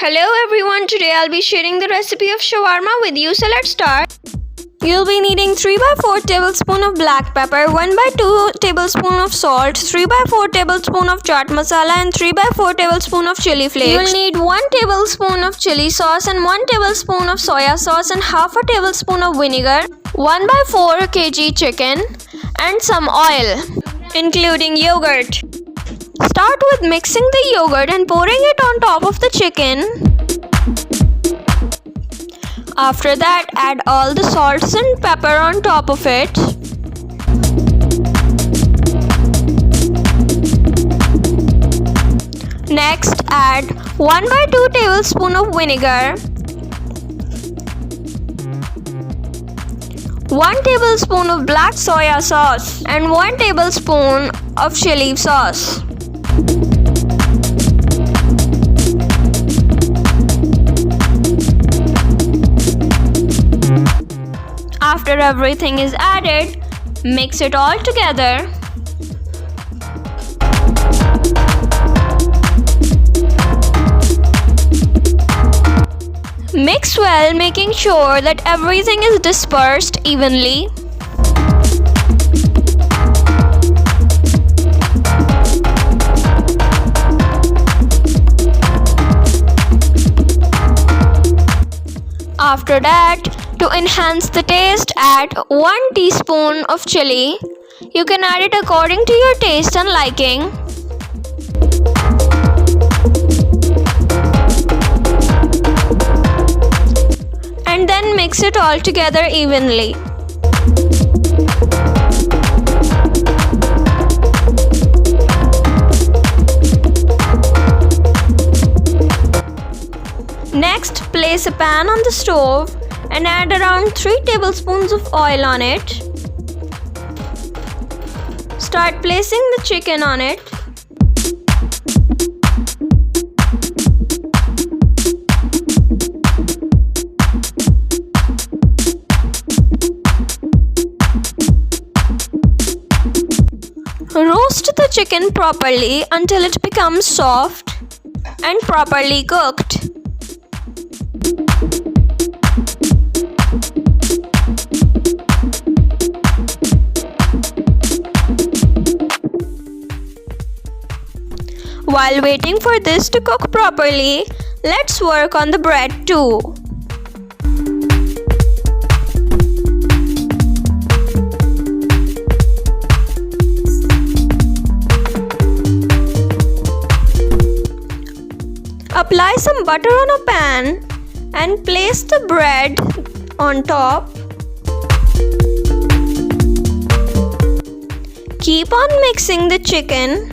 Hello everyone, today I'll be sharing the recipe of shawarma with you, so let's start. You'll be needing 3/4 tablespoon of black pepper, 1/2 tablespoon of salt, 3/4 tablespoon of chaat masala and 3/4 tablespoon of chili flakes. You'll need 1 tablespoon of chili sauce and 1 tablespoon of soya sauce and half a tablespoon of vinegar, 1/4 kg chicken and some oil, including yogurt. Start with mixing the yogurt and pouring it on top of the chicken. After that, add all the salts and pepper on top of it. Next, add 1/2 tablespoon of vinegar, 1 tablespoon of black soya sauce and 1 tablespoon of chili sauce. After everything is added, mix it all together. Mix well, making sure that everything is dispersed evenly. After that, to enhance the taste, add 1 teaspoon of chili. You can add it according to your taste and liking. And then mix it all together evenly. Next, place a pan on the stove and add around 3 tablespoons of oil on it. Start placing the chicken on it. Roast the chicken properly until it becomes soft and properly cooked. While waiting for this to cook properly, let's work on the bread too. Apply some butter on a pan and place the bread on top. Keep on mixing the chicken,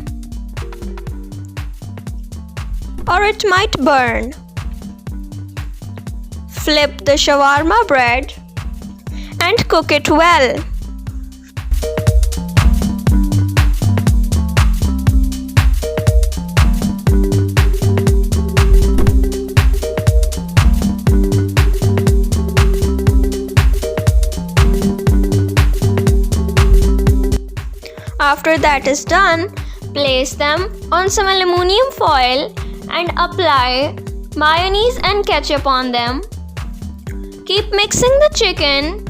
or it might burn. Flip the shawarma bread and cook it well. After that is done, place them on some aluminum foil and apply mayonnaise and ketchup on them. Keep mixing the chicken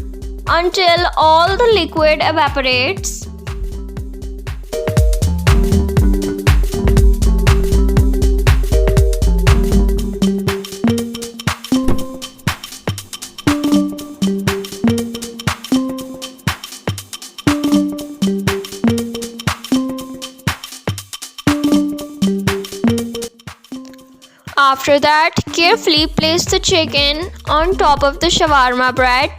until all the liquid evaporates. After that, carefully place the chicken on top of the shawarma bread.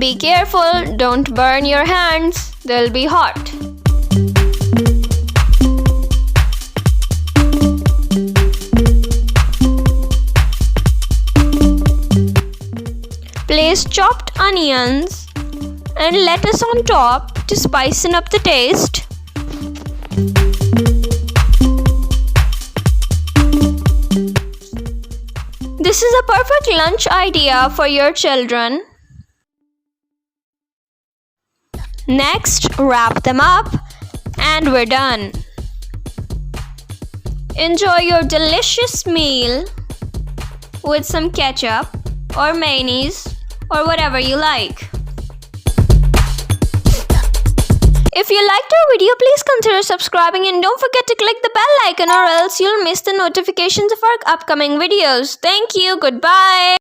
Be careful, don't burn your hands, they'll be hot. Place chopped onions and lettuce on top to spice up the taste. This is a perfect lunch idea for your children. Next, wrap them up and we're done. Enjoy your delicious meal. with some ketchup or mayonnaise or whatever you like. If you liked our video, please consider subscribing and don't forget to click the bell icon or else you'll miss the notifications of our upcoming videos. Thank you. Goodbye.